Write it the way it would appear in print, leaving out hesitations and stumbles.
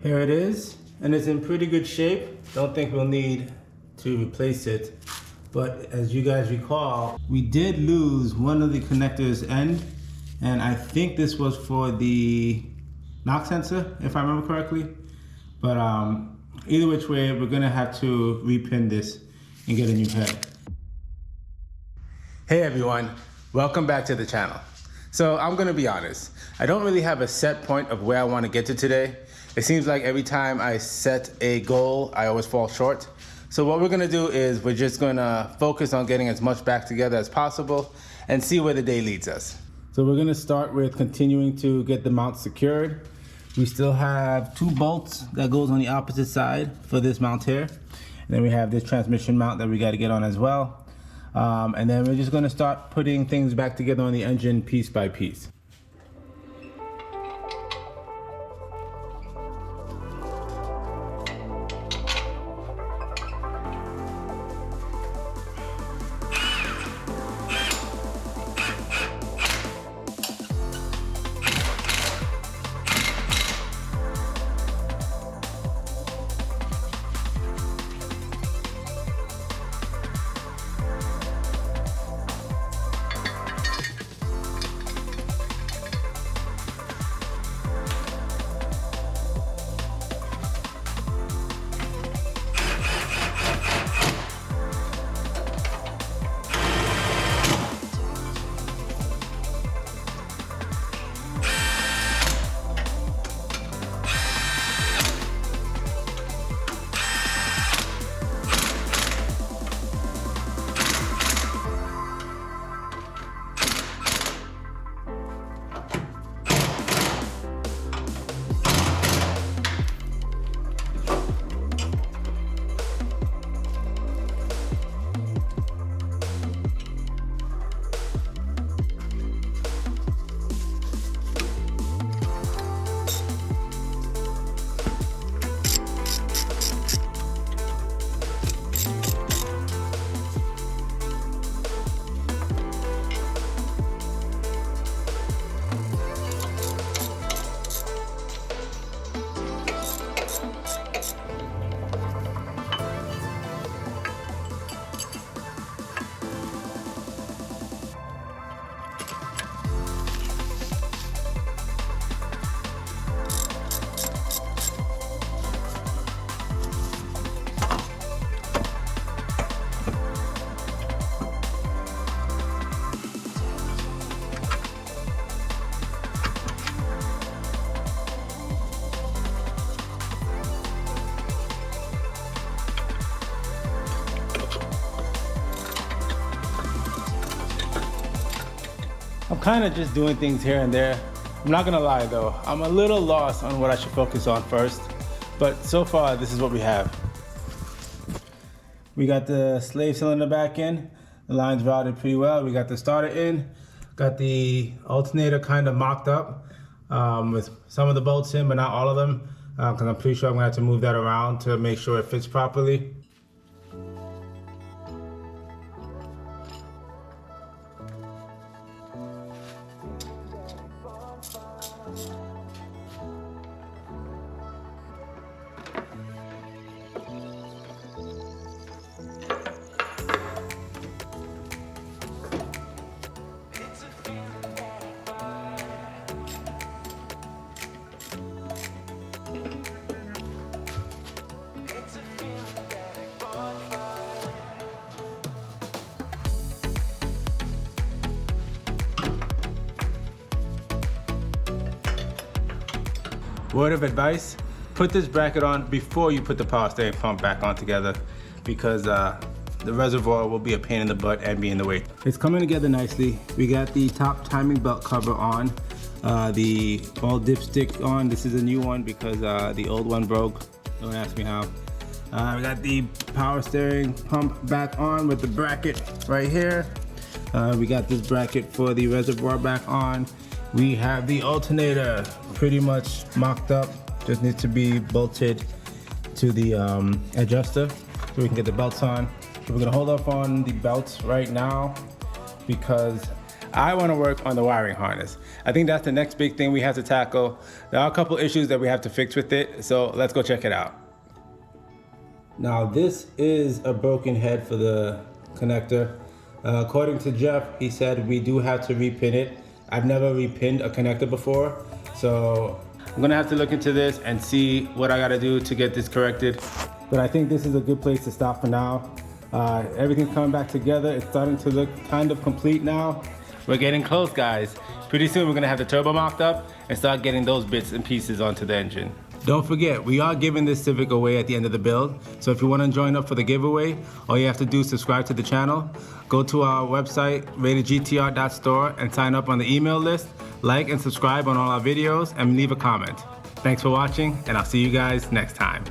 Here it is, and it's in pretty good shape. Don't think we'll need to replace it. But as you guys recall, we did lose one of the connectors end, and I think this was for the knock sensor, if I remember correctly. But either which way, we're gonna have to repin this and get a new head. Hey everyone, welcome back to the channel. So I'm gonna be honest, I don't really have a set point of where I wanna get to today. It seems like every time I set a goal, I always fall short. So what we're gonna do is we're just gonna focus on getting as much back together as possible and see where the day leads us. So we're gonna start with continuing to get the mount secured. We still have 2 bolts that goes on the opposite side for this mount here. And then we have this transmission mount that we gotta get on as well. And then we're just gonna start putting things back together on the engine piece by piece. I'm kind of just doing things here and there. I'm not gonna lie though, I'm a little lost on what I should focus on first, but so far this is what we have. We got the slave cylinder back in, the line's routed pretty well. We got the starter in, got the alternator kind of mocked up with some of the bolts in, but not all of them, because I'm pretty sure I'm gonna have to move that around to make sure it fits properly. Word of advice, put this bracket on before you put the power steering pump back on together, because the reservoir will be a pain in the butt and be in the way. It's coming together nicely. We got the top timing belt cover on, the ball dipstick on. This is a new one because the old one broke. Don't ask me how. We got the power steering pump back on with the bracket right here. We got this bracket for the reservoir back on. We have the alternator pretty much mocked up, just needs to be bolted to the adjuster so we can get the belts on. So we're gonna hold off on the belts right now because I want to work on the wiring harness. I think that's the next big thing we have to tackle. There are a couple issues that we have to fix with it, so let's go check it out. Now this is a broken head for the connector. According to Jeff, he said we do have to repin it. I've never repinned a connector before, so I'm gonna have to look into this and see what I gotta do to get this corrected. But I think this is a good place to stop for now. Everything's coming back together. It's starting to look kind of complete now. We're getting close, guys. Pretty soon we're gonna have the turbo mocked up and start getting those bits and pieces onto the engine. Don't forget, we are giving this Civic away at the end of the build. So if you want to join up for the giveaway, all you have to do is subscribe to the channel, go to our website, ratedgtr.store, and sign up on the email list, like and subscribe on all our videos, and leave a comment. Thanks for watching, and I'll see you guys next time.